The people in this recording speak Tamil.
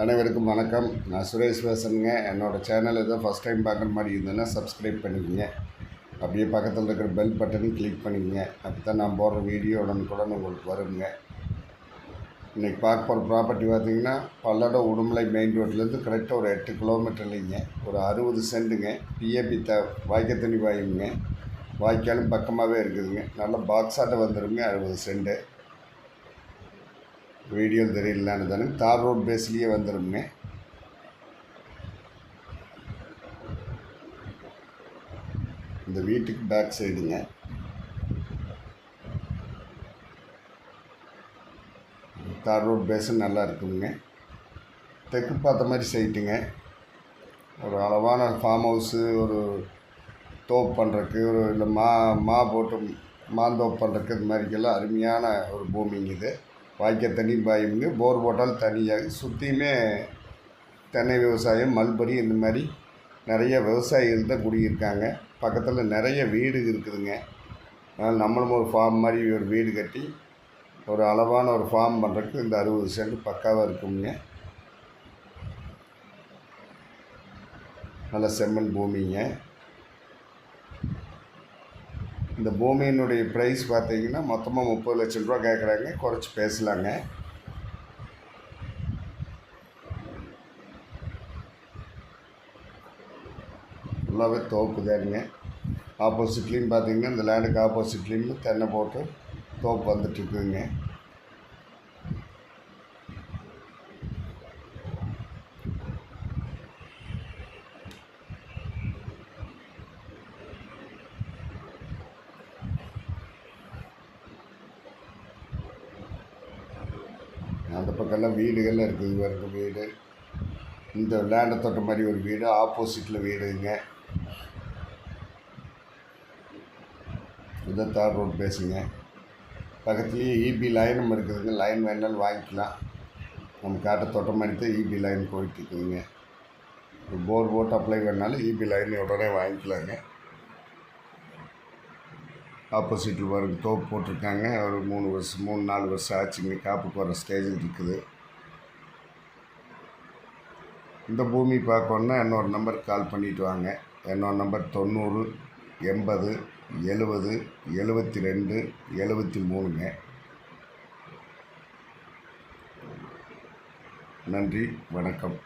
அனைவருக்கும் வணக்கம். நான் சுரேஷ் பேசுகிறேங்க. என்னோடய சேனல் எதோ ஃபஸ்ட் டைம் பார்க்குற மாதிரி இருந்ததுன்னா சப்ஸ்கிரைப் பண்ணிக்கோங்க. அப்படியே பக்கத்தில் இருக்கிற பெல் பட்டனையும் கிளிக் பண்ணிக்கோங்க. அப்போ தான் நான் போடுற வீடியோ உடனுக்குடன் உங்களுக்கு வருங்க. இன்றைக்கி பார்க்க போகிற ப்ராப்பர்ட்டி பார்த்திங்கன்னா பல்லடம் உடுமலை மெயின் ரோட்லேருந்து கரெக்டாக ஒரு 8 கிலோமீட்டர் இல்லைங்க. ஒரு 60 சென்ட்டுங்க. பிஏபி வாய்க்கால் தண்ணி வாயுங்க. வாய்க்காலும் பக்கமாகவே இருக்குதுங்க. நல்ல பாக்ஸாட்ட வந்துடுங்க. 60 சென்ட்டு. வீடியோ தெரியலான்னு தானே தார் ரோட் பேஸ்லேயே வந்துடுங்க. இந்த வீட்டுக்கு பேக் சைடுங்க. தார் ரோட் பேஸும் நல்லா இருக்குதுங்க. தெற்கு பார்த்த மாதிரி சைட்டுங்க. ஒரு அளவான ஃபார்ம் ஹவுஸு, ஒரு தோப்பு பண்ணுறதுக்கு, ஒரு இல்லை போட்டு மாந்தோப்பு பண்ணுறதுக்கு இது மாதிரிக்கெல்லாம் அருமையான ஒரு பூமிங்க இது. வாய்க்கால் தண்ணி பாயுங்க. போர் போட்டால் தண்ணியாக சுற்றியுமே தென்னை விவசாயம், மல்பரி இந்த மாதிரி நிறைய விவசாயிகள் தான் குடியிருக்காங்க. பக்கத்தில் நிறைய வீடு இருக்குதுங்க. அதனால் நம்மளும் ஒரு ஃபார்ம் மாதிரி ஒரு வீடு கட்டி ஒரு அளவான ஒரு ஃபார்ம் பண்ணுறதுக்கு இந்த 60 சென்ட் பக்காவாக இருக்குங்க. நல்ல செம்மண் பூமிங்க. இந்த பூமியினுடைய ப்ரைஸ் பார்த்தீங்கன்னா மொத்தமாக 30 லட்சம் ரூபா கேட்குறாங்க. குறைச்சி பேசலாங்க. ஃபுல்லாகவே தோப்பு தானுங்க. ஆப்போசிட்லேயும் பார்த்தீங்கன்னா இந்த லேண்டுக்கு ஆப்போசிட்லேயும் தென்னை போட்டு தோப்பு வந்துட்டுருக்குங்க. அந்த பக்கம்லாம் வீடுகள்லாம் இருக்குது. வேறு வீடு, இந்த லேண்டை தொட்ட மாதிரி ஒரு வீடு, ஆப்போசிட்டில் வீடுங்க. இதுதான் தார் ரோட் பேசுங்க. பக்கத்துலேயே இபி லைனும் இருக்குதுங்க. லைன் வேணாலும் வாங்கிக்கலாம். நம்ம காட்டை தொட்ட மாதிரி தான் இபி லைன் போயிட்டுருக்குதுங்க. போர் போட்டு அப்ளை பண்ணாலும் இபி லைன் உடனே வாங்கிக்கலாங்க. ஆப்போசிட்டில் வரும் தோப்பு போட்டிருக்காங்க. ஒரு 3-4 வருஷம் ஆச்சுங்க. காப்பு போடுற ஸ்டேஜில் இருக்குது. இந்த பூமி பார்க்கணுன்னா என்னோடய நம்பருக்கு கால் பண்ணிவிட்டு வாங்க. என்னோடய நம்பர் 90 80 70 72 73ங்க. நன்றி, வணக்கம்.